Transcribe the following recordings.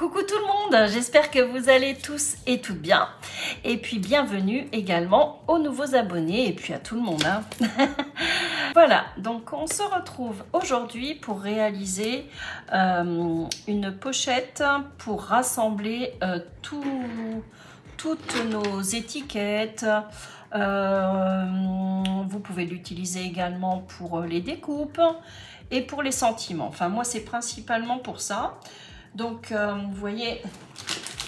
Coucou tout le monde, j'espère que vous allez tous et toutes bien. Et puis bienvenue également aux nouveaux abonnés et puis à tout le monde. Hein. Voilà, donc on se retrouve aujourd'hui pour réaliser une pochette pour rassembler toutes nos étiquettes. Vous pouvez l'utiliser également pour les découpes et pour les sentiments. Enfin moi c'est principalement pour ça. Donc vous voyez,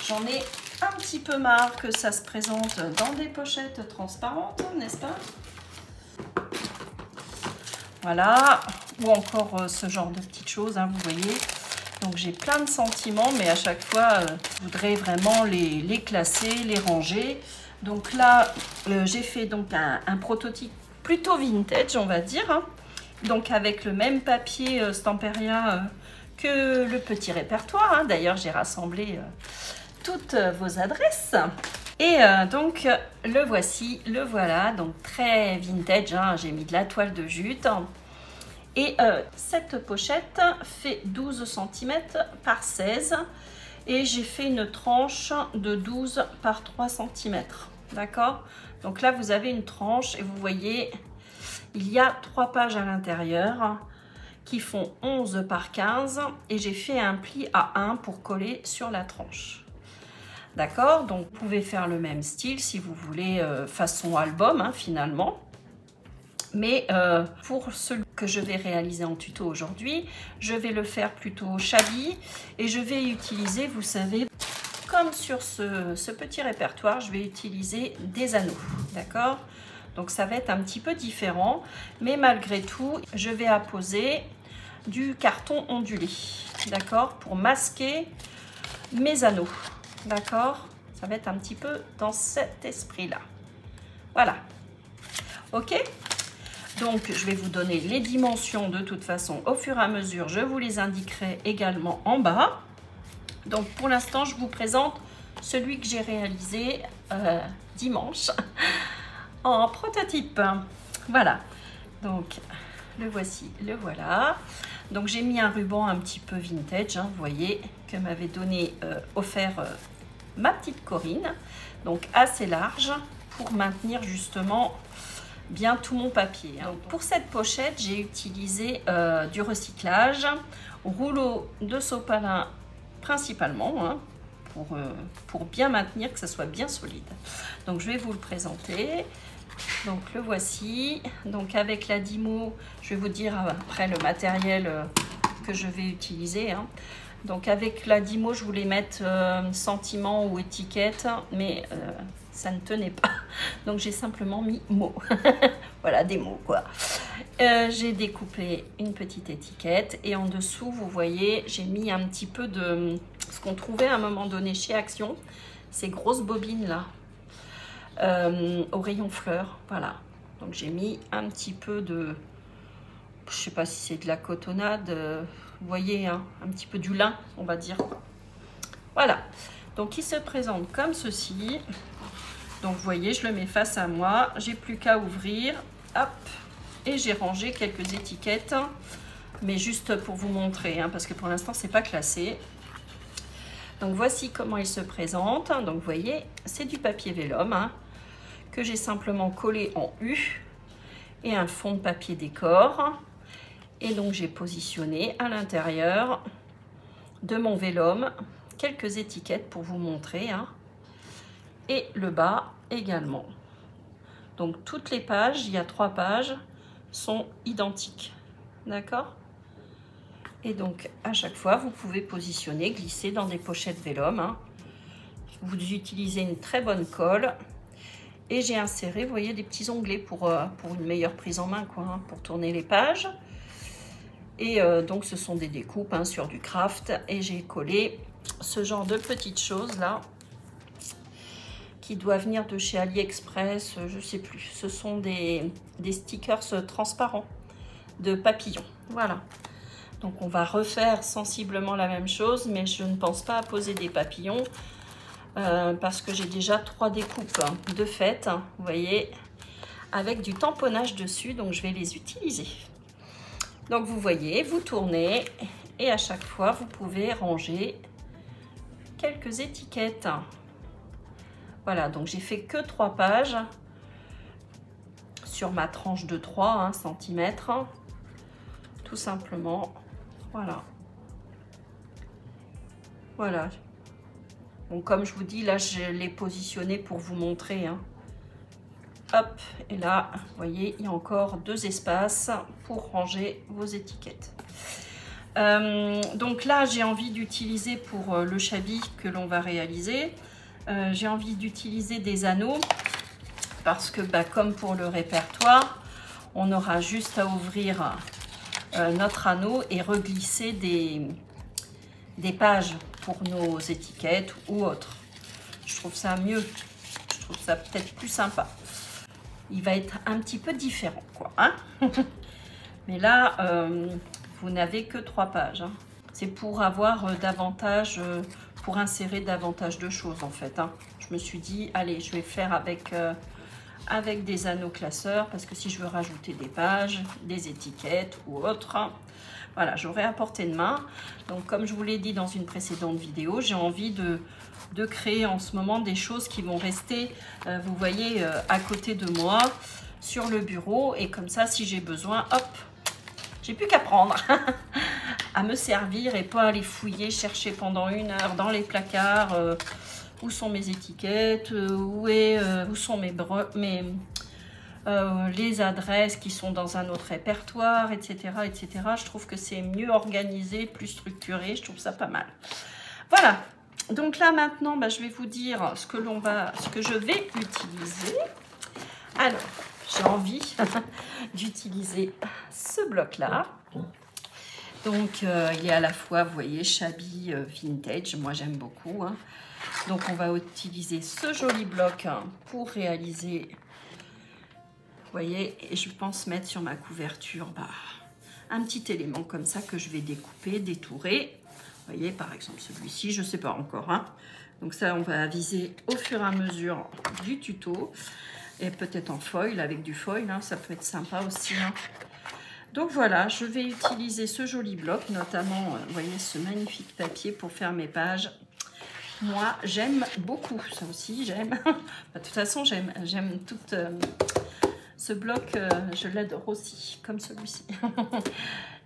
j'en ai un petit peu marre que ça se présente dans des pochettes transparentes, n'est-ce pas? Voilà, ou encore ce genre de petites choses, hein, vous voyez. Donc j'ai plein de sentiments, mais à chaque fois, je voudrais vraiment les classer, les ranger. Donc là, j'ai fait donc un prototype plutôt vintage, on va dire. Hein. Donc avec le même papier Stamperia que le petit répertoire. Hein. D'ailleurs, j'ai rassemblé toutes vos adresses. Et donc, le voici, le voilà. Donc, très vintage. Hein. J'ai mis de la toile de jute. Et cette pochette fait 12 cm par 16. Et j'ai fait une tranche de 12 par 3 cm. D'accord? Donc là, vous avez une tranche et vous voyez, il y a 3 pages à l'intérieur qui font 11 par 15 et j'ai fait un pli à 1 pour coller sur la tranche. D'accord, donc vous pouvez faire le même style si vous voulez façon album hein, finalement. Mais pour celui que je vais réaliser en tuto aujourd'hui, je vais le faire plutôt shabby et je vais utiliser, vous savez, comme sur ce petit répertoire, je vais utiliser des anneaux. D'accord? Donc ça va être un petit peu différent, mais malgré tout, je vais apposer du carton ondulé, d'accord, pour masquer mes anneaux, d'accord. Ça va être un petit peu dans cet esprit-là. Voilà, ok. Donc je vais vous donner les dimensions de toute façon au fur et à mesure. Je vous les indiquerai également en bas. Donc pour l'instant, je vous présente celui que j'ai réalisé dimanche. En prototype, voilà, donc le voici, le voilà. Donc j'ai mis un ruban un petit peu vintage, hein, vous voyez, que m'avait donné offert ma petite Corinne, donc assez large pour maintenir justement bien tout mon papier. Hein. Donc, pour cette pochette, j'ai utilisé du recyclage, rouleau de sopalin principalement, hein, pour bien maintenir, que ça soit bien solide. Donc je vais vous le présenter. Donc le voici, donc avec la Dymo, je vais vous dire après le matériel que je vais utiliser. Hein. Donc avec la Dymo, je voulais mettre sentiment ou étiquette, mais ça ne tenait pas. Donc j'ai simplement mis mots. Voilà, des mots quoi. J'ai découpé une petite étiquette et en dessous, vous voyez, j'ai mis un petit peu de ce qu'on trouvait à un moment donné chez Action, ces grosses bobines là. Au rayon fleurs, voilà. Donc j'ai mis un petit peu de, je sais pas si c'est de la cotonnade, vous voyez, hein, un petit peu du lin, on va dire. Voilà. Donc il se présente comme ceci. Donc vous voyez, je le mets face à moi, j'ai plus qu'à ouvrir, hop, et j'ai rangé quelques étiquettes, mais juste pour vous montrer, hein, parce que pour l'instant c'est pas classé. Donc voici comment il se présente. Donc vous voyez, c'est du papier vélum hein, que j'ai simplement collé en U et un fond de papier décor. Et donc j'ai positionné à l'intérieur de mon vélum quelques étiquettes pour vous montrer. Hein, et le bas également. Donc toutes les pages, il y a 3 pages, sont identiques. D'accord ? Et donc, à chaque fois, vous pouvez positionner, glisser dans des pochettes vélum. Hein. Vous utilisez une très bonne colle. Et j'ai inséré, vous voyez, des petits onglets pour une meilleure prise en main, quoi, hein, pour tourner les pages. Et donc, ce sont des découpes hein, sur du craft. Et j'ai collé ce genre de petites choses là, qui doivent venir de chez AliExpress, je ne sais plus. Ce sont des stickers transparents de papillons. Voilà. Donc on va refaire sensiblement la même chose, mais je ne pense pas à poser des papillons parce que j'ai déjà 3 découpes de fait, hein, vous voyez, avec du tamponnage dessus, donc je vais les utiliser. Donc vous voyez, vous tournez et à chaque fois vous pouvez ranger quelques étiquettes. Voilà, donc j'ai fait que 3 pages sur ma tranche de 3 cm, tout simplement. Voilà. Voilà. Donc comme je vous dis, là je l'ai positionné pour vous montrer. Hop, et là, vous voyez, il y a encore 2 espaces pour ranger vos étiquettes. Donc là, j'ai envie d'utiliser pour le shabby que l'on va réaliser, j'ai envie d'utiliser des anneaux parce que comme pour le répertoire, on aura juste à ouvrir notre anneau et reglisser des pages pour nos étiquettes ou autres. Je trouve ça mieux, je trouve ça peut-être plus sympa. Il va être un petit peu différent, quoi. Mais là, vous n'avez que 3 pages. C'est pour avoir davantage, pour insérer davantage de choses, en fait. Je me suis dit, allez, je vais faire avec des anneaux classeurs, parce que si je veux rajouter des pages, des étiquettes ou autres, voilà, j'aurai à portée de main. Donc, comme je vous l'ai dit dans une précédente vidéo, j'ai envie de créer en ce moment des choses qui vont rester, vous voyez, à côté de moi, sur le bureau. Et comme ça, si j'ai besoin, hop, j'ai plus qu'à prendre, à me servir et pas aller fouiller, chercher pendant 1 heure dans les placards, où sont mes étiquettes, où sont les adresses qui sont dans un autre répertoire, etc., etc. Je trouve que c'est mieux organisé, plus structuré, je trouve ça pas mal. Voilà. Donc là maintenant, je vais vous dire ce que je vais utiliser. Alors, j'ai envie d'utiliser ce bloc-là. Donc, il est à la fois, vous voyez, shabby, vintage. Moi, j'aime beaucoup. Donc, on va utiliser ce joli bloc pour réaliser, vous voyez, et je pense mettre sur ma couverture un petit élément comme ça que je vais découper, détourer. Vous voyez, par exemple, celui-ci, je ne sais pas encore. Donc ça, on va aviser au fur et à mesure du tuto. Et peut-être en foil, avec du foil, ça peut être sympa aussi. Donc voilà, je vais utiliser ce joli bloc, notamment, vous voyez, ce magnifique papier pour faire mes pages. Moi, j'aime beaucoup. Ça aussi, j'aime. De toute façon, j'aime tout ce bloc, je l'adore aussi, comme celui-ci.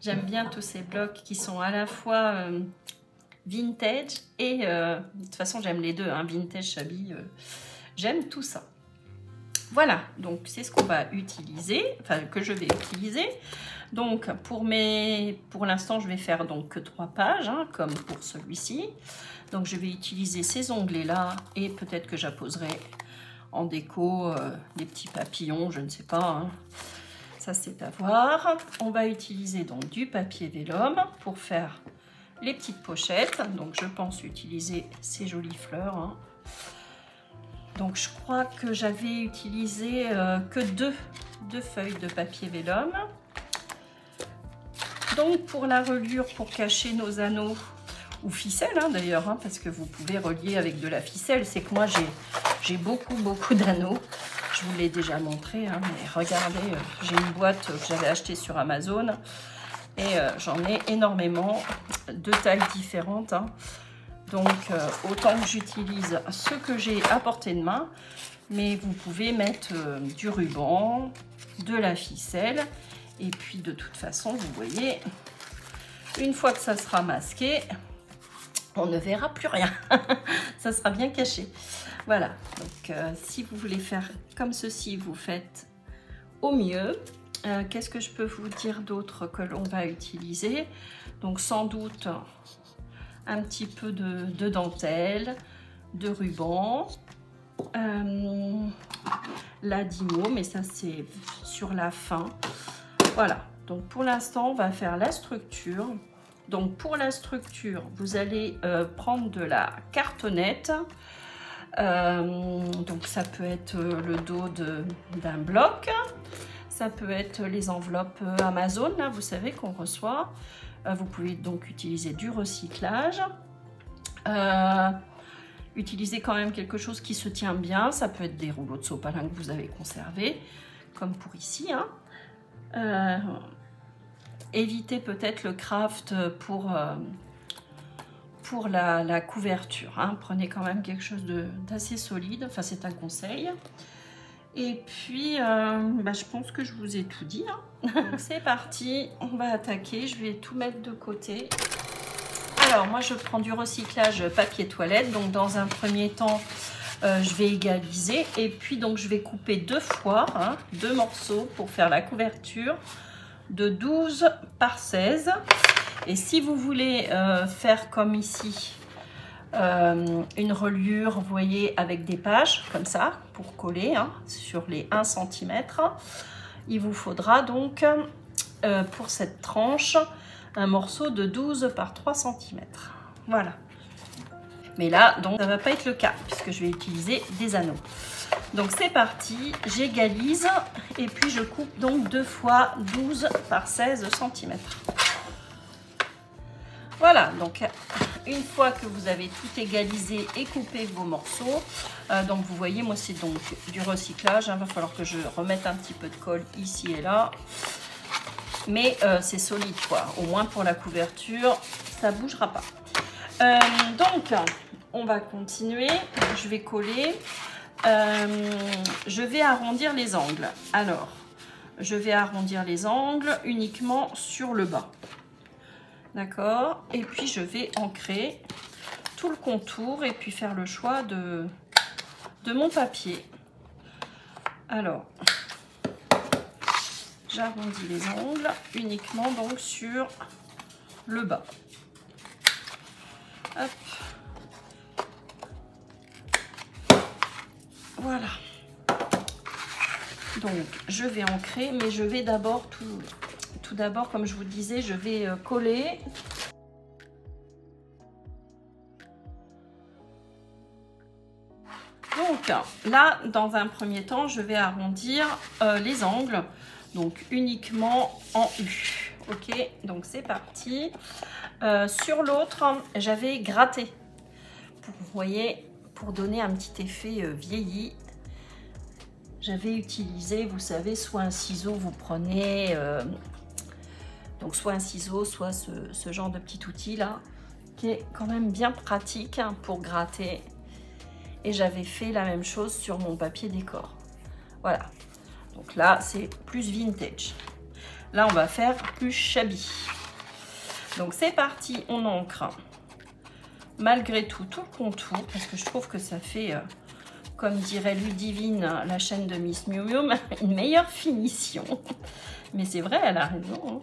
J'aime bien tous ces blocs qui sont à la fois vintage et de toute façon j'aime les deux, vintage, shabby, j'aime tout ça. Voilà, donc c'est ce qu'on va utiliser, enfin que je vais utiliser. Donc pour l'instant je vais faire donc que 3 pages, comme pour celui-ci. Donc je vais utiliser ces onglets là et peut-être que j'apposerai en déco des petits papillons, je ne sais pas. Ça, c'est à voir. On va utiliser donc du papier vélum pour faire les petites pochettes. Donc, je pense utiliser ces jolies fleurs. Donc, je crois que j'avais utilisé que deux feuilles de papier vélum. Donc, pour la reliure, pour cacher nos anneaux ou ficelles, d'ailleurs, parce que vous pouvez relier avec de la ficelle. C'est que moi, j'ai beaucoup d'anneaux. Je vous l'ai déjà montré, mais regardez, j'ai une boîte que j'avais achetée sur Amazon et j'en ai énormément de tailles différentes. Donc, autant que j'utilise ce que j'ai à portée de main, mais vous pouvez mettre du ruban, de la ficelle et puis de toute façon, vous voyez, une fois que ça sera masqué, on ne verra plus rien. Ça sera bien caché. Voilà, donc si vous voulez faire comme ceci, vous faites au mieux. Qu'est-ce que je peux vous dire d'autre que l'on va utiliser? Donc sans doute un petit peu de dentelle, de ruban, l'adimo, mais ça c'est sur la fin. Voilà, donc pour l'instant on va faire la structure. Donc pour la structure, vous allez prendre de la cartonnette. Donc ça peut être le dos d'un bloc, ça peut être les enveloppes Amazon, là, vous savez qu'on reçoit. Vous pouvez donc utiliser du recyclage. Utilisez quand même quelque chose qui se tient bien. Ça peut être des rouleaux de sopalin que vous avez conservés, comme pour ici. Évitez peut-être le craft pour pour la couverture, hein. Prenez quand même quelque chose d'assez solide, enfin c'est un conseil. Et puis, je pense que je vous ai tout dit, hein. Donc c'est parti, on va attaquer, je vais tout mettre de côté. Alors moi je prends du recyclage papier toilette, donc dans un premier temps, je vais égaliser et puis donc je vais couper deux fois, hein, deux morceaux pour faire la couverture de 12 par 16. Et si vous voulez faire comme ici, une reliure, vous voyez, avec des pages comme ça pour coller, hein, sur les 1 cm, il vous faudra donc pour cette tranche un morceau de 12 par 3 cm. Voilà. Mais là, donc, ça ne va pas être le cas puisque je vais utiliser des anneaux. Donc c'est parti, j'égalise et puis je coupe donc 2 fois 12 par 16 cm. Voilà, donc une fois que vous avez tout égalisé et coupé vos morceaux, donc vous voyez, moi c'est donc du recyclage, hein, va falloir que je remette un petit peu de colle ici et là. Mais c'est solide quoi, au moins pour la couverture, ça ne bougera pas. Donc, on va continuer, je vais coller, je vais arrondir les angles. Alors, je vais arrondir les angles uniquement sur le bas. D'accord? Et puis, je vais ancrer tout le contour et puis faire le choix de mon papier. Alors, j'arrondis les angles uniquement donc sur le bas. Hop. Voilà. Donc, je vais ancrer, mais je vais d'abord tout d'abord, comme je vous disais, je vais coller. Donc, là, dans un premier temps, je vais arrondir les angles, donc uniquement en U. Ok, donc c'est parti. Sur l'autre, j'avais gratté, vous voyez, pour donner un petit effet vieilli. J'avais utilisé, vous savez, soit un ciseau, vous prenez, donc soit un ciseau, soit ce genre de petit outil là, qui est quand même bien pratique hein, pour gratter. Et j'avais fait la même chose sur mon papier décor. Voilà, donc là c'est plus vintage. Là on va faire plus shabby. Donc c'est parti, on ancre malgré tout le contour parce que je trouve que ça fait, comme dirait Ludivine, la chaîne de Miss Miu Miu, une meilleure finition. Mais c'est vrai, elle a raison. Hein.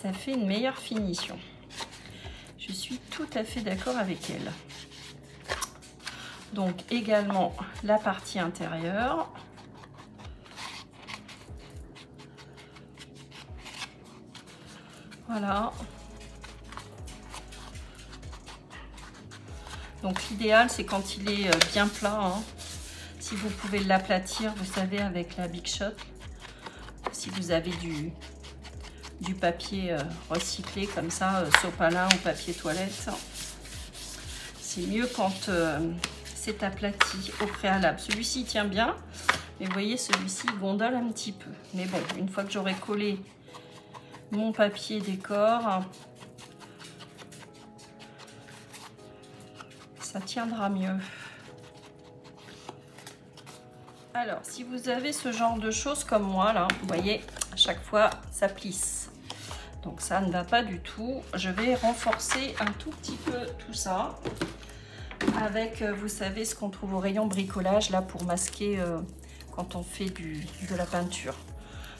Ça fait une meilleure finition. Je suis tout à fait d'accord avec elle. Donc également la partie intérieure. Voilà. Donc l'idéal c'est quand il est bien plat, hein. Si vous pouvez l'aplatir, vous savez, avec la Big Shot. Si vous avez du papier recyclé comme ça, sopalin ou papier toilette. C'est mieux quand c'est aplati au préalable. Celui-ci tient bien, mais vous voyez, celui-ci gondole un petit peu. Mais bon, une fois que j'aurai collé mon papier décor, ça tiendra mieux. Alors, si vous avez ce genre de choses comme moi, là, vous voyez, à chaque fois, ça plisse. Donc, ça ne va pas du tout. Je vais renforcer un tout petit peu tout ça avec, vous savez, ce qu'on trouve au rayon bricolage, là, pour masquer quand on fait de la peinture.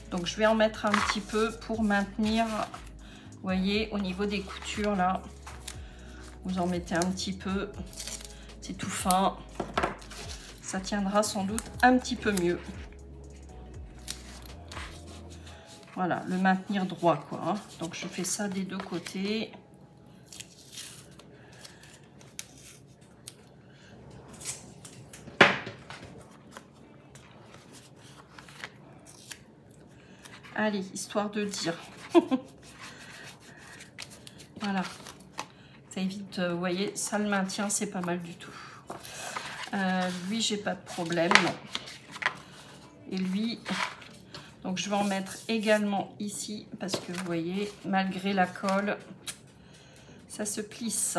Donc, je vais en mettre un petit peu pour maintenir, vous voyez, au niveau des coutures, là. Vous en mettez un petit peu. C'est tout fin. Ça tiendra sans doute un petit peu mieux. Voilà, le maintenir droit, quoi. Hein. Donc, je fais ça des deux côtés. Allez, histoire de dire. Voilà. Ça évite, vous voyez, ça le maintient, c'est pas mal du tout. Lui, j'ai pas de problème, non. Et lui, donc je vais en mettre également ici, parce que vous voyez, malgré la colle, ça se plisse.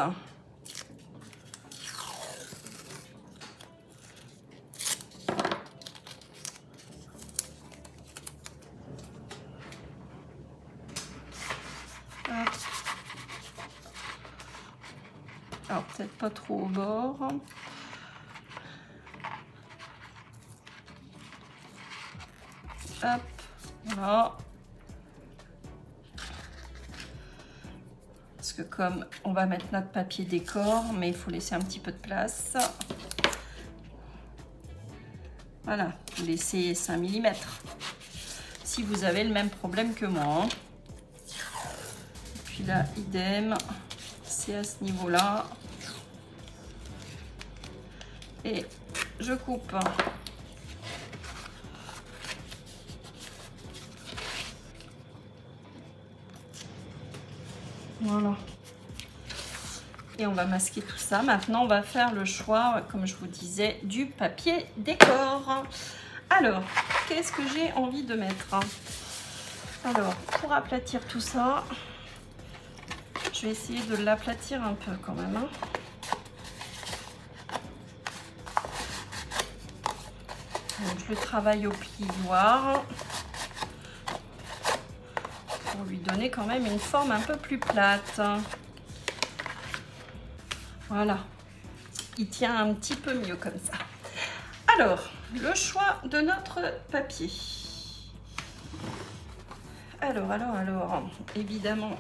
Alors peut-être pas trop au bord. Hop, voilà. Parce que comme on va mettre notre papier décor, mais il faut laisser un petit peu de place. Voilà, vous laissez 5 mm. Si vous avez le même problème que moi. Hein. Et puis là, idem, c'est à ce niveau-là. Et je coupe. Voilà. Et on va masquer tout ça. Maintenant, on va faire le choix, comme je vous disais, du papier décor. Alors, qu'est-ce que j'ai envie de mettre? Alors, pour aplatir tout ça, je vais essayer de l'aplatir un peu quand même. Hein. Donc, je le travaille au plioir pour lui donner quand même une forme un peu plus plate. Voilà, il tient un petit peu mieux comme ça. Alors, le choix de notre papier. Alors, évidemment,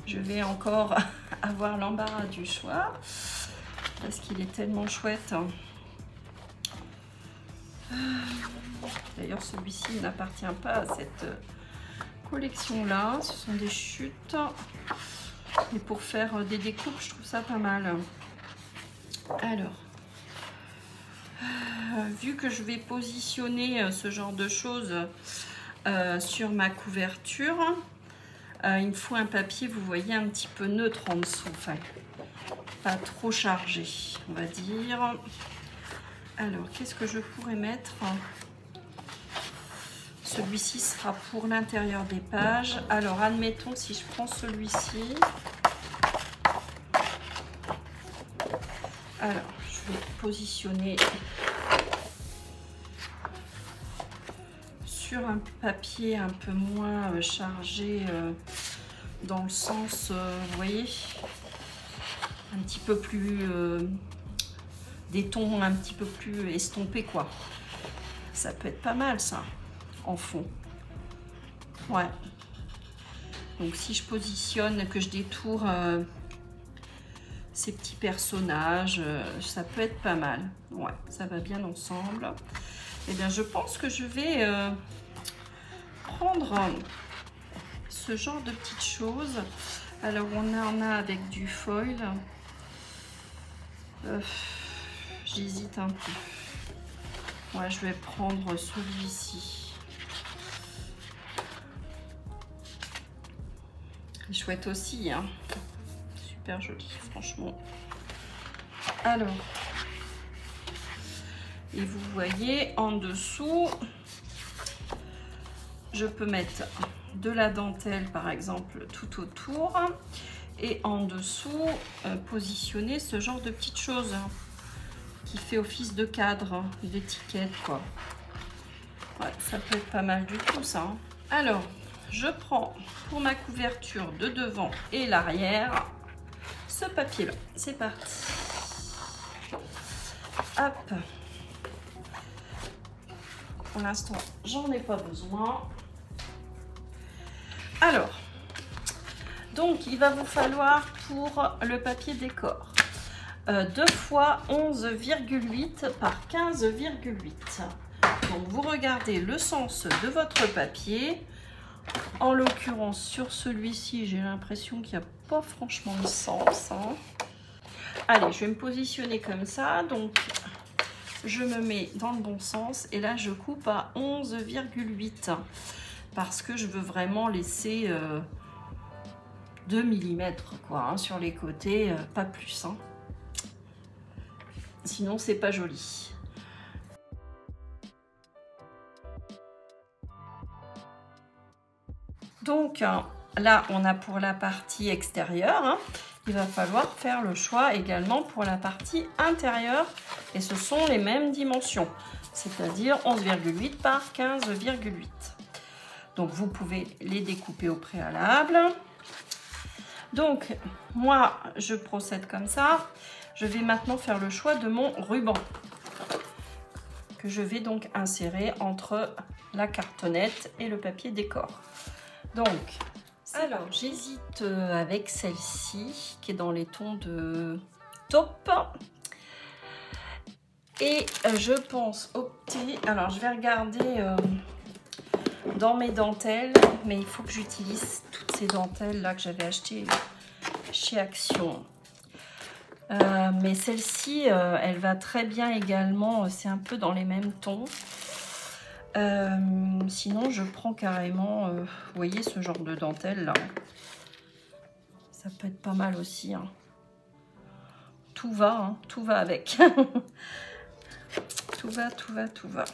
je vais encore avoir l'embarras du choix parce qu'il est tellement chouette. D'ailleurs, celui-ci n'appartient pas à cette collection-là. Ce sont des chutes. Et pour faire des découpes, je trouve ça pas mal. Alors, vu que je vais positionner ce genre de choses sur ma couverture, il me faut un papier, vous voyez, un petit peu neutre en dessous. Enfin, pas trop chargé, on va dire. Alors, qu'est-ce que je pourrais mettre? Celui-ci sera pour l'intérieur des pages. Alors, admettons, si je prends celui-ci. Alors, je vais positionner sur un papier un peu moins chargé dans le sens, vous voyez, un petit peu plus, des tons un petit peu plus estompés, quoi. Ça peut être pas mal, ça, en fond. Ouais. Donc, si je positionne, que je détourne ces petits personnages, ça peut être pas mal. Ouais, ça va bien ensemble. Eh bien, je pense que je vais prendre ce genre de petites choses. Alors, on en a avec du foil. J'hésite un peu. Ouais, je vais prendre celui-ci. Il est chouette aussi, hein. Super joli, franchement. Alors, et vous voyez en dessous, je peux mettre de la dentelle par exemple tout autour et en dessous positionner ce genre de petites choses qui fait office de cadre, d'étiquette, quoi. Ouais, ça peut être pas mal du tout, ça. Hein. Alors, je prends pour ma couverture de devant et l'arrière ce papier là. C'est parti. Hop. Pour l'instant, j'en ai pas besoin. Alors, donc il va vous falloir pour le papier décor 2 fois 11,8 par 15,8. Donc vous regardez le sens de votre papier. En l'occurrence, sur celui-ci, j'ai l'impression qu'il n'y a pas franchement de sens. Hein. Allez, je vais me positionner comme ça. Donc, je me mets dans le bon sens. Et là, je coupe à 11,8. Parce que je veux vraiment laisser 2 mm quoi, hein, sur les côtés, pas plus. Hein. Sinon, c'est pas joli. Donc là, on a pour la partie extérieure. Hein. il va falloir faire le choix également pour la partie intérieure. Et ce sont les mêmes dimensions, c'est-à-dire 11,8 par 15,8. Donc, vous pouvez les découper au préalable. Donc, moi, je procède comme ça. Je vais maintenant faire le choix de mon ruban que je vais donc insérer entre la cartonnette et le papier décor. Donc, alors j'hésite avec celle-ci qui est dans les tons de taupe. Et je pense opter, alors je vais regarder dans mes dentelles, mais il faut que j'utilise toutes ces dentelles là que j'avais achetées chez Action. Mais celle-ci, elle va très bien également, c'est un peu dans les mêmes tons. Sinon, je prends carrément, vous voyez, ce genre de dentelle là. Ça peut être pas mal aussi. Hein. Tout va avec. Tout va.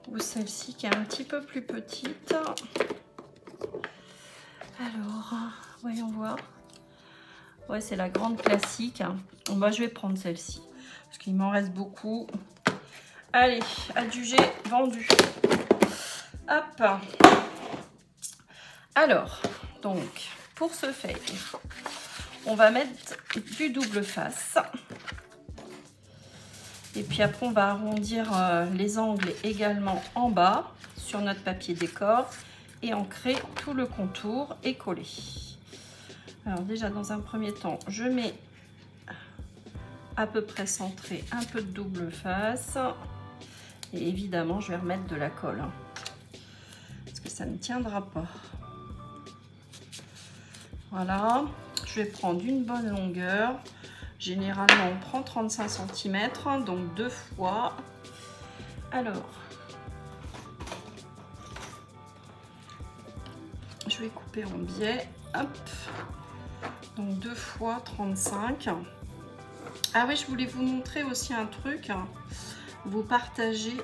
Ou celle-ci qui est un petit peu plus petite. Alors, voyons voir. Ouais, c'est la grande classique. Moi, je vais prendre celle-ci parce qu'il m'en reste beaucoup. Allez, adjugé, vendu. Hop. Alors, donc, pour ce faire, on va mettre du double face. Et puis après, on va arrondir les angles également en bas sur notre papier décor et ancrer tout le contour et coller. Alors déjà, dans un premier temps, je mets à peu près centré un peu de double face. Et évidemment, je vais remettre de la colle. Hein, parce que ça ne tiendra pas. Voilà. Je vais prendre une bonne longueur. Généralement, on prend 35 cm, donc 2 fois. Alors, je vais couper en biais. Hop. Donc 2 fois 35. Ah oui, je voulais vous montrer aussi un truc. Vous partagez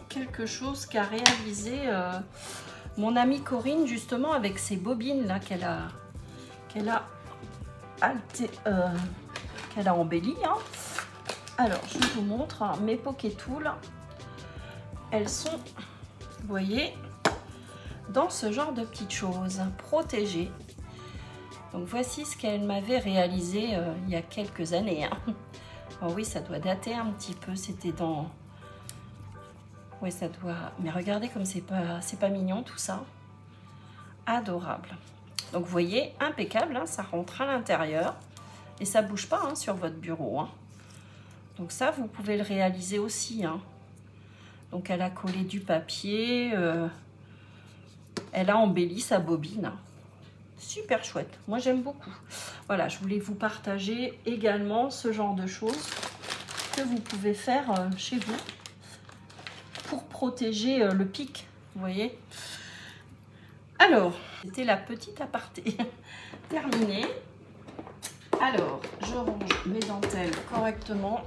quelque chose qu'a réalisé mon amie Corinne, justement, avec ces bobines là qu'elle a embelli. Hein. Alors, je vous montre hein, mes Pocket Tools. Elles sont, vous voyez, dans ce genre de petites choses, protégées. Donc, voici ce qu'elle m'avait réalisé il y a quelques années. Hein. Oh oui, ça doit dater un petit peu. C'était dans... Oui, ça doit... Mais regardez comme c'est pas mignon tout ça. Adorable. Donc, vous voyez, impeccable. Hein, ça rentre à l'intérieur. Et ça ne bouge pas hein, sur votre bureau. Hein. Donc ça, vous pouvez le réaliser aussi. Hein. Donc elle a collé du papier. Elle a embelli sa bobine. Super chouette. Moi, j'aime beaucoup. Voilà, je voulais vous partager également ce genre de choses que vous pouvez faire chez vous pour protéger le pic. Vous voyez. Alors, c'était la petite aparté terminée. Alors, je range mes dentelles correctement.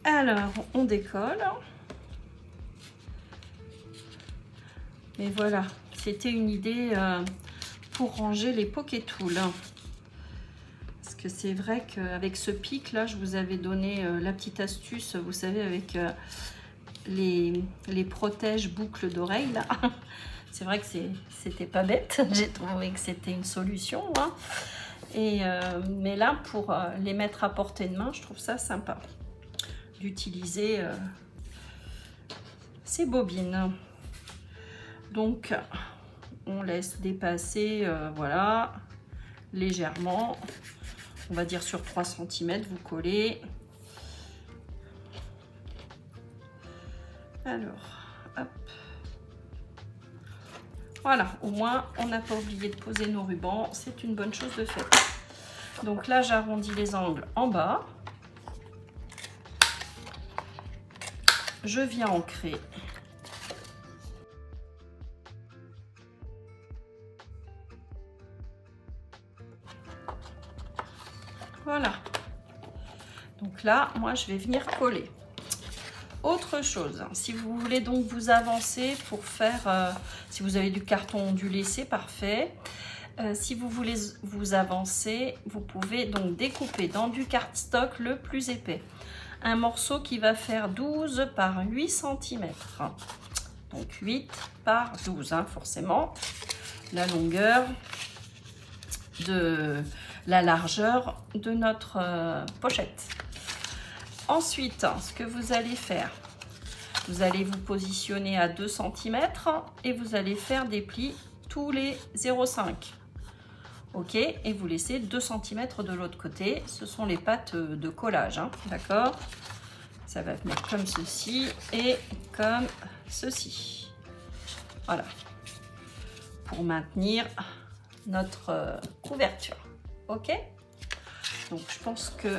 Alors, on décolle. Mais voilà, c'était une idée pour ranger les Pocket Tools. Parce que c'est vrai qu'avec ce pic là, je vous avais donné la petite astuce, vous savez, avec les protèges boucles d'oreilles là. C'est vrai que c'était pas bête. J'ai trouvé que c'était une solution. Hein. Mais là, pour les mettre à portée de main, je trouve ça sympa d'utiliser ces bobines. Donc, on laisse dépasser, voilà, légèrement. On va dire sur 3 cm, vous collez. Alors, hop. Voilà, au moins, on n'a pas oublié de poser nos rubans. C'est une bonne chose de fait. Donc là, j'arrondis les angles en bas. Je viens ancrer. Voilà. Donc là, moi, je vais venir coller. Autre chose, si vous voulez donc vous avancer pour faire, si vous avez du carton ondulé, c'est parfait. Si vous voulez vous avancer, vous pouvez donc découper dans du cardstock le plus épais. Un morceau qui va faire 12 par 8 cm. Donc 8 par 12, hein, forcément. La longueur de la largeur de notre pochette. Ensuite, ce que vous allez faire, vous allez vous positionner à 2 cm et vous allez faire des plis tous les 0,5. Ok, et vous laissez 2 cm de l'autre côté. Ce sont les pattes de collage, hein, d'accord? Ça va venir comme ceci et comme ceci. Voilà, pour maintenir notre couverture. Ok, donc je pense que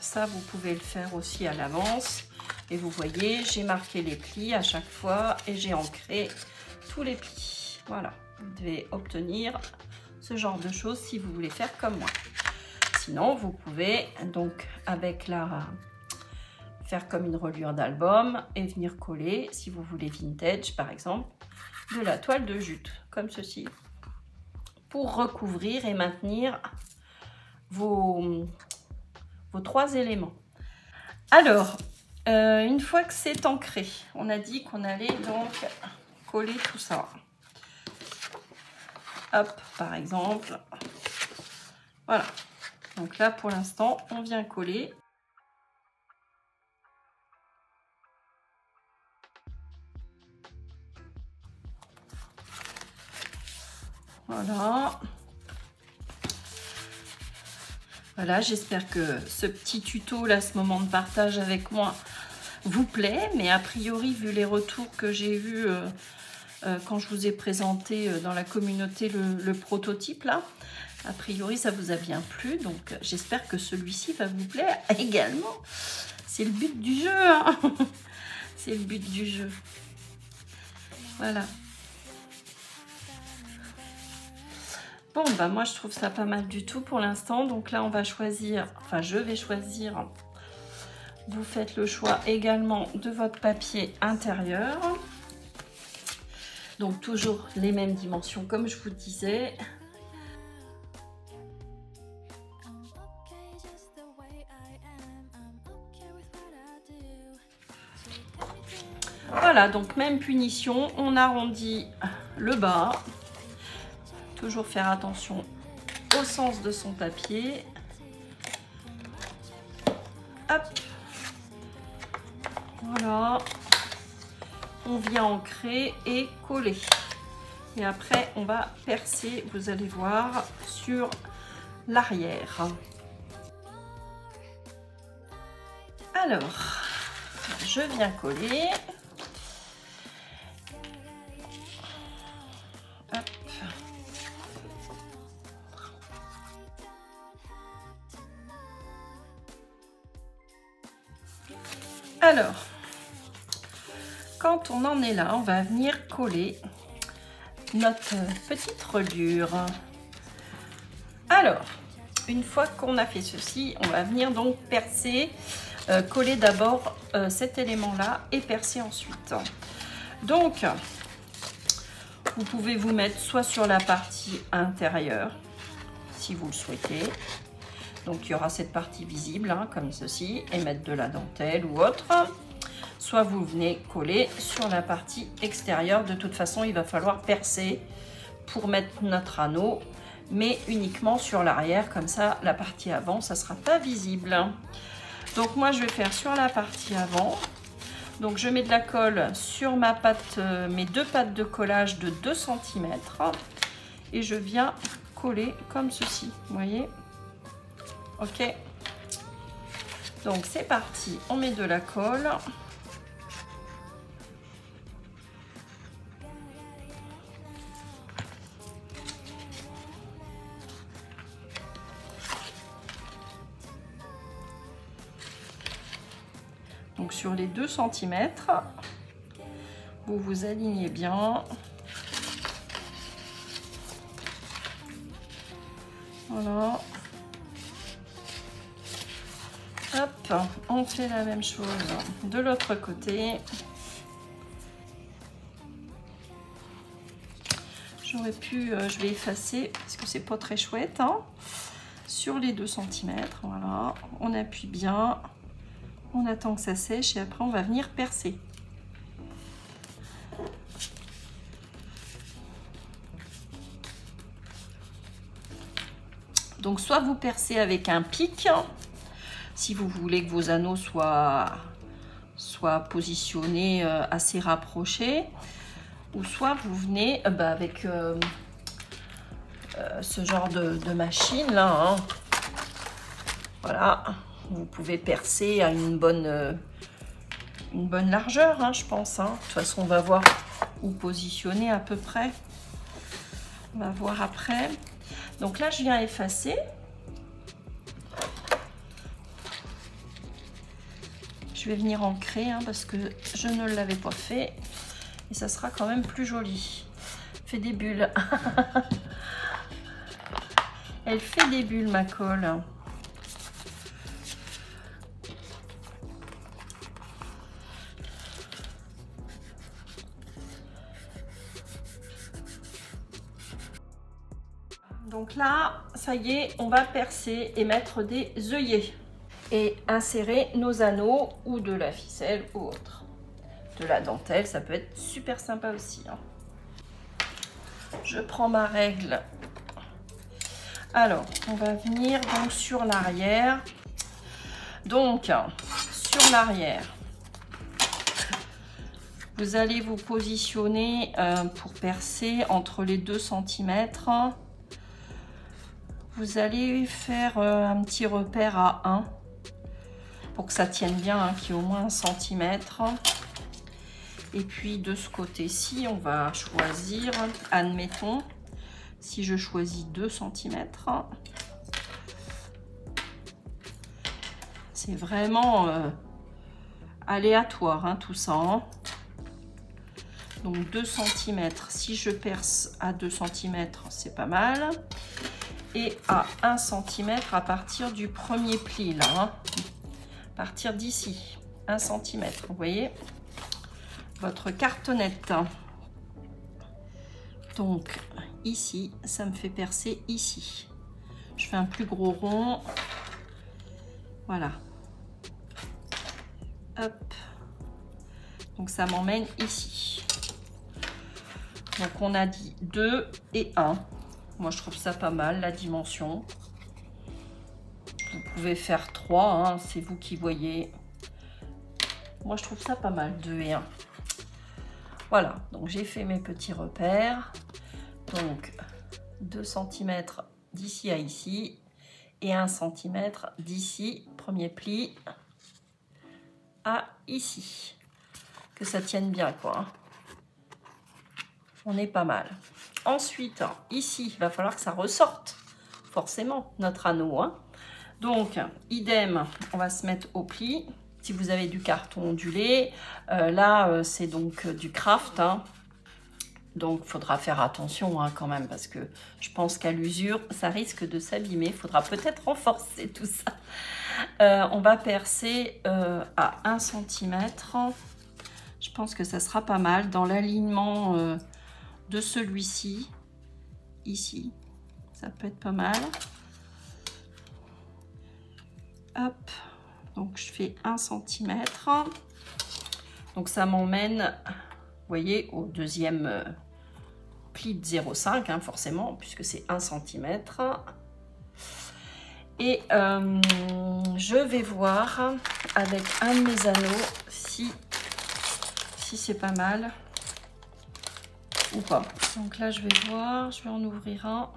ça vous pouvez le faire aussi à l'avance. Et vous voyez, j'ai marqué les plis à chaque fois et j'ai ancré tous les plis. Voilà, vous devez obtenir ce genre de choses si vous voulez faire comme moi. Sinon, vous pouvez donc avec faire comme une reliure d'album et venir coller, si vous voulez vintage par exemple, de la toile de jute comme ceci pour recouvrir et maintenir vos 3 éléments. Alors, une fois que c'est ancré, on a dit qu'on allait donc coller tout ça. Hop, par exemple. Voilà. Donc là, pour l'instant, on vient coller. Voilà. Voilà, j'espère que ce petit tuto là, ce moment de partage avec moi vous plaît. Mais a priori, vu les retours que j'ai vus quand je vous ai présenté dans la communauté le prototype là, a priori ça vous a bien plu. Donc j'espère que celui-ci va vous plaire également. C'est le but du jeu, hein. C'est le but du jeu. Voilà. Bon, bah moi je trouve ça pas mal du tout pour l'instant. Donc là on va choisir, enfin je vais choisir, vous faites le choix également de votre papier intérieur. Donc toujours les mêmes dimensions comme je vous disais. Voilà, donc même punition, on arrondit le bas. Toujours faire attention au sens de son papier. Hop. Voilà. On vient ancrer et coller. Et après, on va percer, vous allez voir, sur l'arrière. Alors, je viens coller. Alors, quand on en est là, on va venir coller notre petite reliure. Alors, une fois qu'on a fait ceci, on va venir donc percer, coller d'abord cet élément-là et percer ensuite. Donc, vous pouvez vous mettre soit sur la partie intérieure, si vous le souhaitez. Donc, il y aura cette partie visible, hein, comme ceci, et mettre de la dentelle ou autre. Soit vous venez coller sur la partie extérieure. De toute façon, il va falloir percer pour mettre notre anneau, mais uniquement sur l'arrière. Comme ça, la partie avant, ça ne sera pas visible. Donc, moi, je vais faire sur la partie avant. Donc, je mets de la colle sur ma pâte, mes 2 pattes de collage de 2 cm. Et je viens coller comme ceci, vous voyez. Ok, donc c'est parti, on met de la colle. Donc sur les 2 cm, vous vous alignez bien. Voilà. Hop, on fait la même chose de l'autre côté. Je j'aurais pu, je vais effacer parce que c'est pas très chouette, hein. Sur les 2 cm, voilà, on appuie bien, on attend que ça sèche et après on va venir percer. Donc soit vous percez avec un pic, si vous voulez que vos anneaux soient positionnés assez rapprochés, ou soit vous venez avec ce genre de machine là, hein. Voilà, vous pouvez percer à une bonne largeur, hein, je pense, hein. De toute façon, on va voir où positionner à peu près. On va voir après. Donc là, je viens effacer. Je vais venir ancrer, hein, parce que je ne l'avais pas fait. Et ça sera quand même plus joli. Fait des bulles. Elle fait des bulles, ma colle. Donc là, ça y est, on va percer et mettre des œillets. Et insérer nos anneaux ou de la ficelle ou autre. De la dentelle, ça peut être super sympa aussi, hein. Je prends ma règle. Alors, on va venir donc sur l'arrière. Donc, sur l'arrière, vous allez vous positionner pour percer entre les 2 cm. Vous allez faire un petit repère à 1 pour que ça tienne bien, hein, qu'il y ait au moins 1 cm. Et puis de ce côté-ci, on va choisir, admettons, si je choisis 2 cm, c'est vraiment aléatoire, hein, tout ça, hein. Donc 2 cm, si je perce à 2 cm, c'est pas mal. Et à 1 cm à partir du premier pli, là, hein. À partir d'ici, 1 cm, vous voyez votre cartonnette. Donc ici, ça me fait percer ici. Je fais un plus gros rond. Voilà. Hop. Donc ça m'emmène ici. Donc on a dit 2 et 1. Moi je trouve ça pas mal, la dimension. Vous pouvez faire 3, hein, c'est vous qui voyez. Moi je trouve ça pas mal, 2 et 1. Voilà, donc j'ai fait mes petits repères. Donc 2 cm d'ici à ici et 1 cm d'ici, premier pli, à ici. Que ça tienne bien, quoi. On est pas mal. Ensuite, ici, il va falloir que ça ressorte, forcément, notre anneau, hein. Donc, idem, on va se mettre au pli. Si vous avez du carton ondulé, là, c'est donc du craft, hein. Donc, il faudra faire attention, hein, quand même, parce que je pense qu'à l'usure, ça risque de s'abîmer. Il faudra peut-être renforcer tout ça. On va percer à 1 cm. Je pense que ça sera pas mal dans l'alignement de celui-ci. Ici, ça peut être pas mal. Hop, donc je fais 1 cm. Donc ça m'emmène, vous voyez, au deuxième pli de 0,5, hein, forcément, puisque c'est 1 cm. Et je vais voir avec un de mes anneaux si c'est pas mal ou pas. Donc là, je vais voir, je vais en ouvrir un.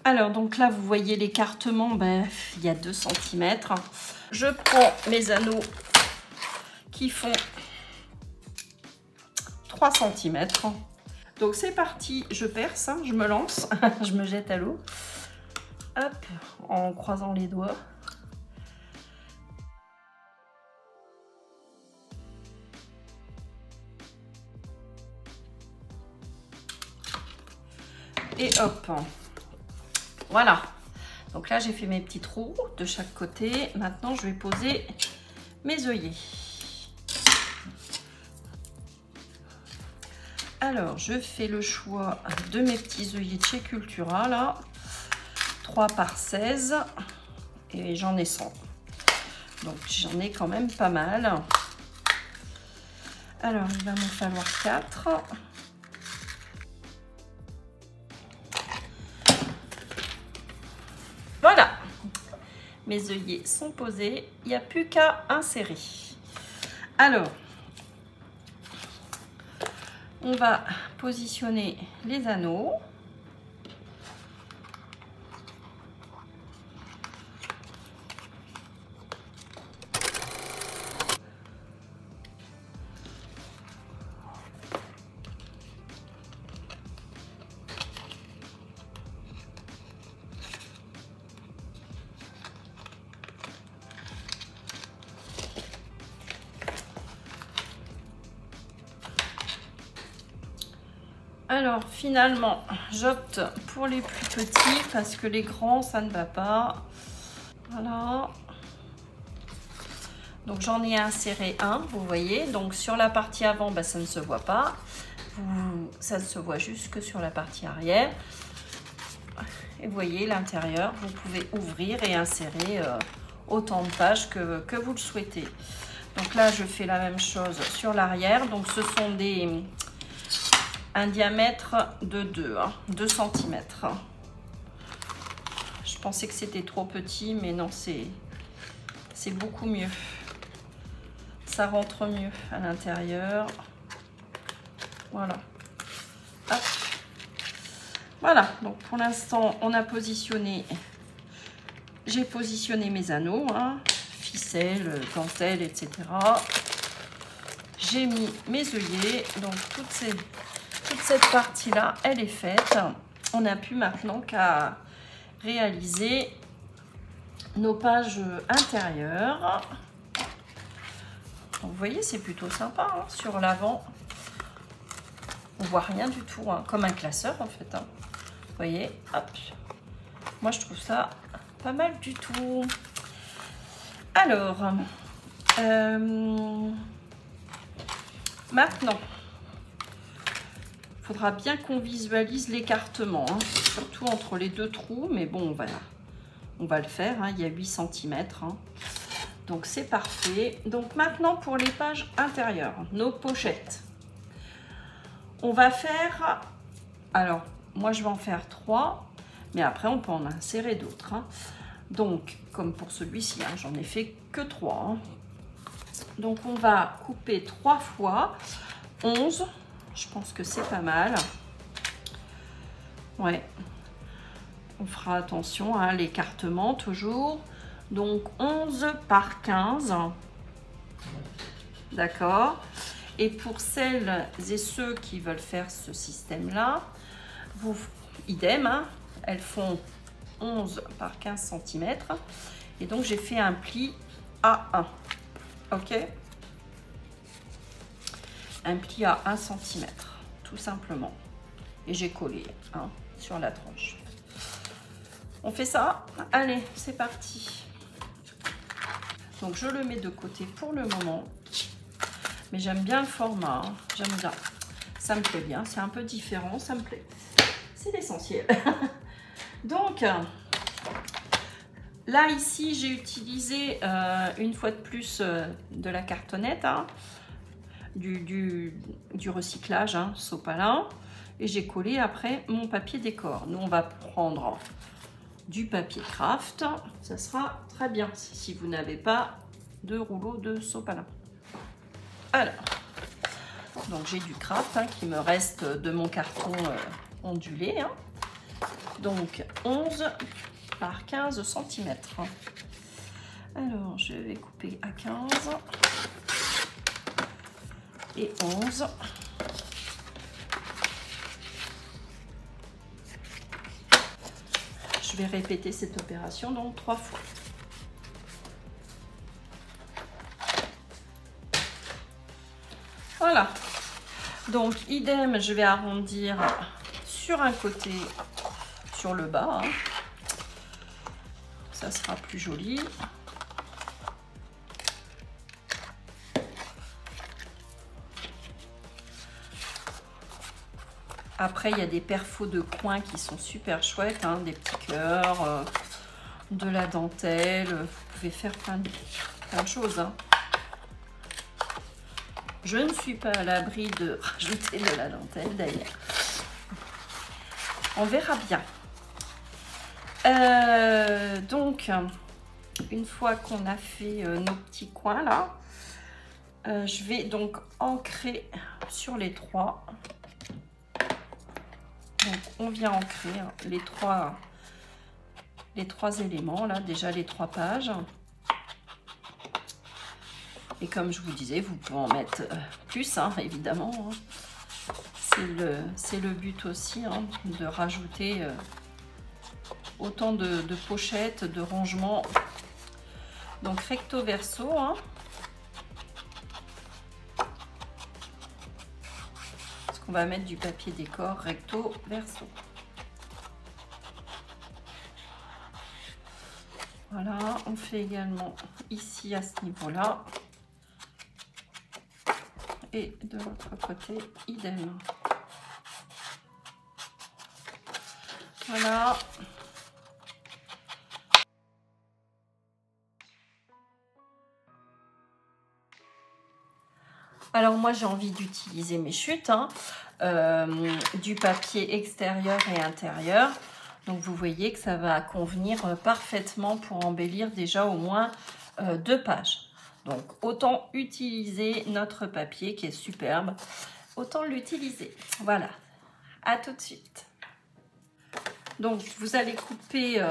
Alors, donc là, vous voyez l'écartement, ben, il y a 2 cm. Je prends mes anneaux qui font 3 cm. Donc, c'est parti, je perce, hein, je me lance, je me jette à l'eau. Hop, en croisant les doigts. Et hop, voilà. Donc là, j'ai fait mes petits trous de chaque côté. Maintenant, je vais poser mes œillets. Alors, je fais le choix de mes petits œillets de chez Cultura, là. 3 par 16. Et j'en ai 100. Donc, j'en ai quand même pas mal. Alors, il va me falloir 4. Voilà. Mes œillets sont posés. Il n'y a plus qu'à insérer. Alors, on va positionner les anneaux. Alors finalement, j'opte pour les plus petits parce que les grands, ça ne va pas. Voilà. Donc j'en ai inséré un, vous voyez. Donc sur la partie avant, bah, ça ne se voit pas. Ça ne se voit juste que sur la partie arrière. Et vous voyez l'intérieur, vous pouvez ouvrir et insérer autant de pages que vous le souhaitez. Donc là, je fais la même chose sur l'arrière. Donc ce sont un diamètre de 2 cm. Je pensais que c'était trop petit, mais non, c'est beaucoup mieux. Ça rentre mieux à l'intérieur. Voilà. Hop. Voilà, donc pour l'instant, on a positionné, j'ai positionné mes anneaux, hein, ficelle, dentelle, etc. J'ai mis mes œillets, donc toute cette partie-là, elle est faite. On n'a plus maintenant qu'à réaliser nos pages intérieures. Donc, vous voyez, c'est plutôt sympa, hein, sur l'avant. On voit rien du tout, hein, comme un classeur en fait. Hein. Vous voyez, hop. Moi, je trouve ça pas mal du tout. Alors, maintenant, il faudra bien qu'on visualise l'écartement, hein, surtout entre les deux trous. Mais bon, on va le faire. Hein, il y a 8 cm. Hein. Donc, c'est parfait. Donc, maintenant, pour les pages intérieures, nos pochettes. On va faire... Alors, moi, je vais en faire 3. Mais après, on peut en insérer d'autres. Hein. Donc, comme pour celui-ci, hein, j'en ai fait que 3. Hein. Donc, on va couper 3 fois 11. Je pense que c'est pas mal. Ouais. On fera attention à l'écartement toujours. Donc, 11 par 15. D'accord. Et pour celles et ceux qui veulent faire ce système-là, idem, hein, elles font 11 par 15 cm. Et donc, j'ai fait un pli A1. OK? Un pli à 1 cm, tout simplement. Et j'ai collé hein, sur la tranche. On fait ça? Allez, c'est parti. Donc, je le mets de côté pour le moment. Mais j'aime bien le format. Hein. J'aime bien. Ça me plaît bien. C'est un peu différent. Ça me plaît. C'est l'essentiel. Donc, là, ici, j'ai utilisé une fois de plus de la cartonnette. Hein. Du recyclage, hein, sopalin, et j'ai collé après mon papier décor. Nous, on va prendre du papier craft, ça sera très bien si vous n'avez pas de rouleau de sopalin. Alors, donc j'ai du craft hein, qui me reste de mon carton ondulé. Hein. Donc 11 par 15 cm. Alors, je vais couper à 15. Et 11. Je vais répéter cette opération donc 3 fois. Voilà. Donc idem, je vais arrondir sur un côté, sur le bas. Hein. Ça sera plus joli. Après, il y a des perfos de coin qui sont super chouettes, hein, des petits cœurs, de la dentelle. Vous pouvez faire plein de choses. Hein. Je ne suis pas à l'abri de rajouter de la dentelle d'ailleurs. On verra bien. Donc, une fois qu'on a fait nos petits coins là, je vais donc ancrer sur les trois. Donc, on vient ancrer les trois éléments là, déjà les 3 pages. Et comme je vous disais, vous pouvez en mettre plus, hein, évidemment. Hein. C'est le but aussi, hein, de rajouter autant de pochettes, de rangements. Donc recto verso. Hein. Parce qu'on va mettre du papier décor recto verso. Voilà, on fait également ici à ce niveau-là. Et de l'autre côté, idem. Voilà. Alors moi j'ai envie d'utiliser mes chutes, hein, du papier extérieur et intérieur. Donc vous voyez que ça va convenir parfaitement pour embellir déjà au moins 2 pages. Donc autant utiliser notre papier qui est superbe, autant l'utiliser. Voilà, à tout de suite. Donc vous allez couper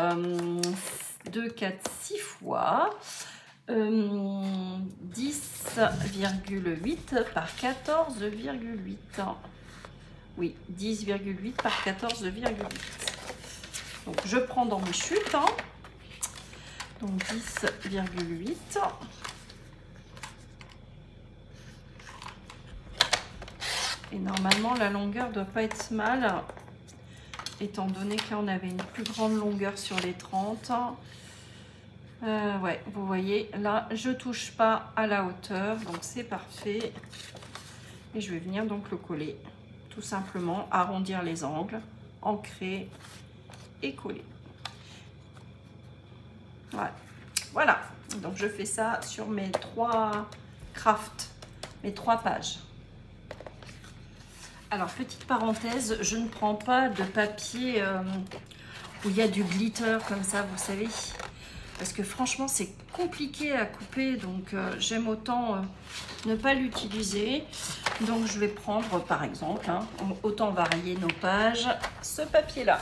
2, 4, 6 fois 10,8 par 14,8. Oui, 10,8 par 14,8. Donc je prends dans mes chutes. Hein. Donc 10,8. Et normalement, la longueur ne doit pas être mal, étant donné qu'on avait une plus grande longueur sur les 30. Ouais, vous voyez, là, je ne touche pas à la hauteur, donc c'est parfait. Et je vais venir donc le coller, tout simplement, arrondir les angles, ancrer et coller. Voilà. Voilà, donc je fais ça sur mes 3 crafts, mes 3 pages. Alors, petite parenthèse, je ne prends pas de papier où il y a du glitter comme ça, vous savez. Parce que franchement, c'est compliqué à couper, donc j'aime autant ne pas l'utiliser. Donc, je vais prendre, par exemple, hein, autant varier nos pages, ce papier-là.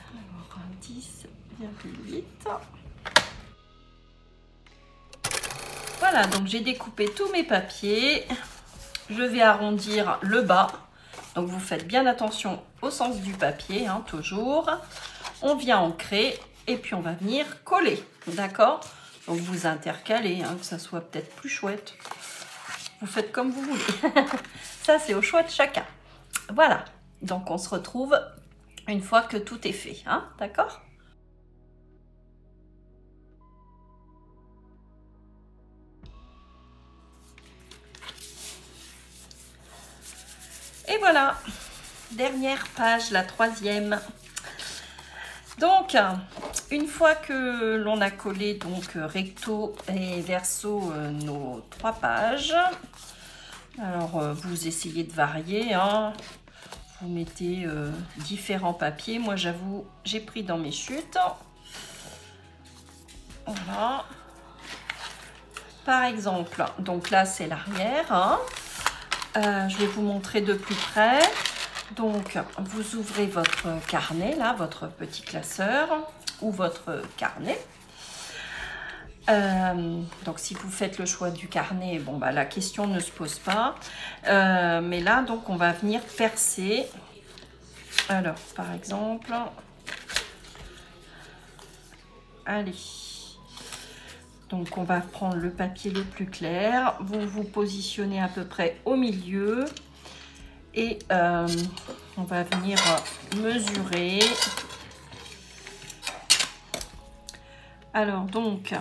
Alors, 10,8. Voilà, donc j'ai découpé tous mes papiers. Je vais arrondir le bas. Donc vous faites bien attention au sens du papier, hein, toujours. On vient ancrer et puis on va venir coller, d'accord? Donc vous intercalez, hein, que ça soit peut-être plus chouette. Vous faites comme vous voulez. Ça, c'est au choix de chacun. Voilà, donc on se retrouve une fois que tout est fait, hein, d'accord? Et voilà, dernière page, la 3e. Donc, une fois que l'on a collé donc recto et verso nos 3 pages, alors vous essayez de varier, hein. Vous mettez différents papiers. Moi, j'avoue, j'ai pris dans mes chutes. Voilà. Par exemple, donc là, c'est l'arrière, hein. Je vais vous montrer de plus près. Donc, vous ouvrez votre carnet, là, votre petit classeur ou votre carnet. Donc, si vous faites le choix du carnet, bon, bah, la question ne se pose pas. Mais là, donc, on va venir percer. Alors, par exemple, allez. Donc, on va prendre le papier le plus clair. Vous vous positionnez à peu près au milieu. Et on va venir mesurer. Alors, donc,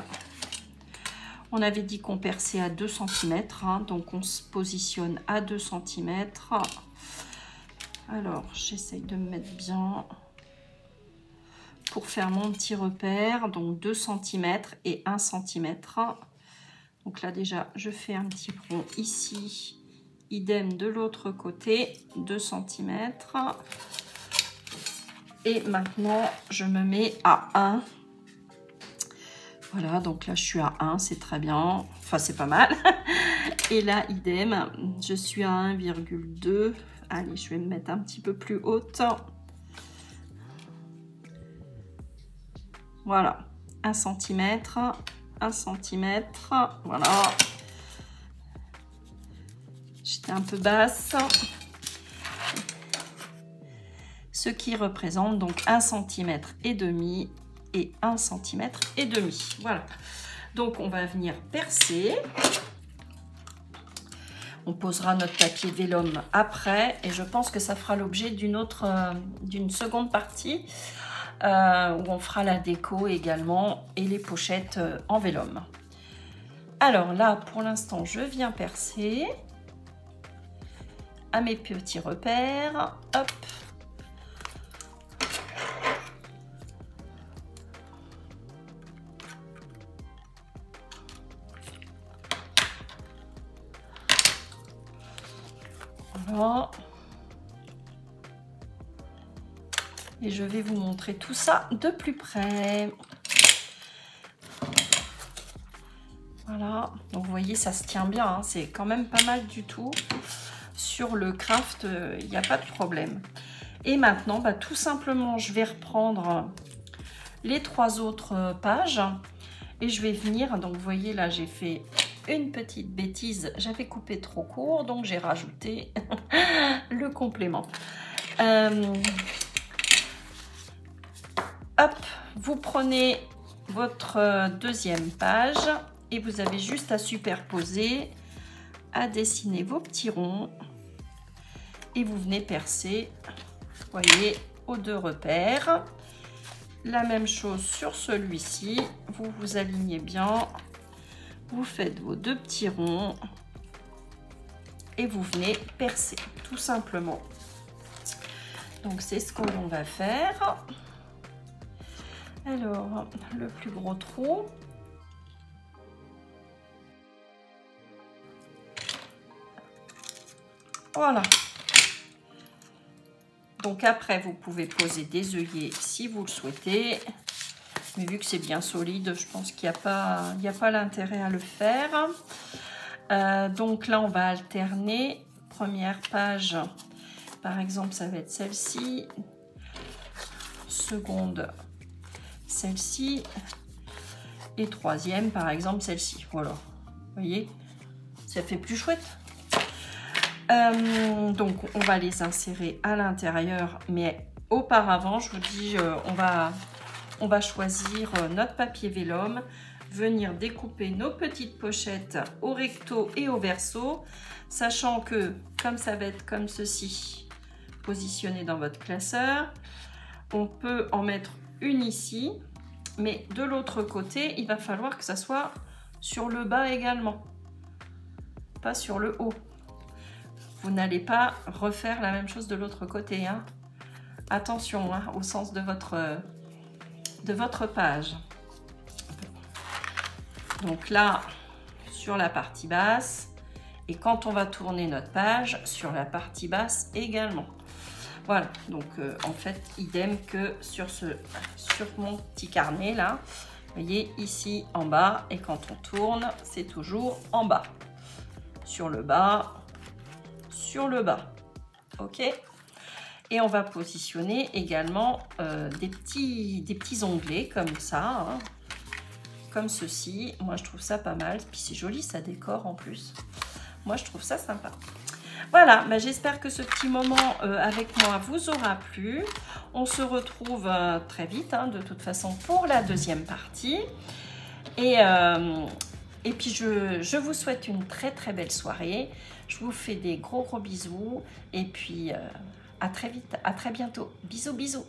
On avait dit qu'on perçait à 2 cm, hein, donc on se positionne à 2 cm. Alors, j'essaye de me mettre bien pour faire mon petit repère. Donc 2 cm et 1 cm. Donc là déjà, je fais un petit rond ici. Idem de l'autre côté, 2 cm. Et maintenant, je me mets à 1. Voilà, donc là, je suis à 1, c'est très bien. Enfin, c'est pas mal. Et là, idem, je suis à 1,2. Allez, je vais me mettre un petit peu plus haute. Voilà, 1 cm, 1 cm. Voilà. J'étais un peu basse. Ce qui représente donc 1,5 cm et 1,5 cm. Voilà. Donc, on va venir percer. On posera notre papier vélum après et je pense que ça fera l'objet d'une seconde partie où on fera la déco également et les pochettes en vélum. Alors là, pour l'instant, je viens percer à mes petits repères. Hop. Voilà. Et je vais vous montrer tout ça de plus près. Voilà, donc vous voyez, ça se tient bien, hein. C'est quand même pas mal du tout. Sur le craft, il n'y a pas de problème. Et maintenant, bah, tout simplement, je vais reprendre les 3 autres pages et je vais venir, donc vous voyez là, j'ai fait une petite bêtise, j'avais coupé trop court, donc j'ai rajouté le complément. Hop, vous prenez votre deuxième page et vous avez juste à superposer, à dessiner vos petits ronds et vous venez percer, vous voyez, aux 2 repères. La même chose sur celui-ci, vous vous alignez bien. Vous faites vos 2 petits ronds et vous venez percer, tout simplement. Donc, c'est ce que l'on va faire. Alors, le plus gros trou. Voilà. Donc, après, vous pouvez poser des œillets si vous le souhaitez. Mais vu que c'est bien solide, je pense qu'il n'y a pas l'intérêt à le faire. Donc là, on va alterner. Première page, par exemple, ça va être celle-ci. Seconde, celle-ci. Et troisième, par exemple, celle-ci. Voilà. Vous voyez, ça fait plus chouette. Donc, on va les insérer à l'intérieur. Mais auparavant, je vous dis, on va choisir notre papier vélum, venir découper nos petites pochettes au recto et au verso, sachant que comme ça va être comme ceci, positionné dans votre classeur, on peut en mettre une ici, mais de l'autre côté, il va falloir que ça soit sur le bas également, pas sur le haut. Vous n'allez pas refaire la même chose de l'autre côté, hein. Attention, hein, au sens de votre page. Donc là, sur la partie basse, et quand on va tourner notre page, sur la partie basse également. Voilà, donc en fait, idem que sur mon petit carnet là, vous voyez, ici en bas, et quand on tourne, c'est toujours en bas. Sur le bas, ok. Et on va positionner également des petits onglets comme ça, hein, comme ceci. Moi, je trouve ça pas mal. Puis c'est joli, ça décore en plus. Moi, je trouve ça sympa. Voilà, bah, j'espère que ce petit moment avec moi vous aura plu. On se retrouve très vite, hein, de toute façon, pour la deuxième partie. Et puis, je vous souhaite une très, très belle soirée. Je vous fais des gros bisous. Et puis, à très vite, à très bientôt. Bisous, bisous.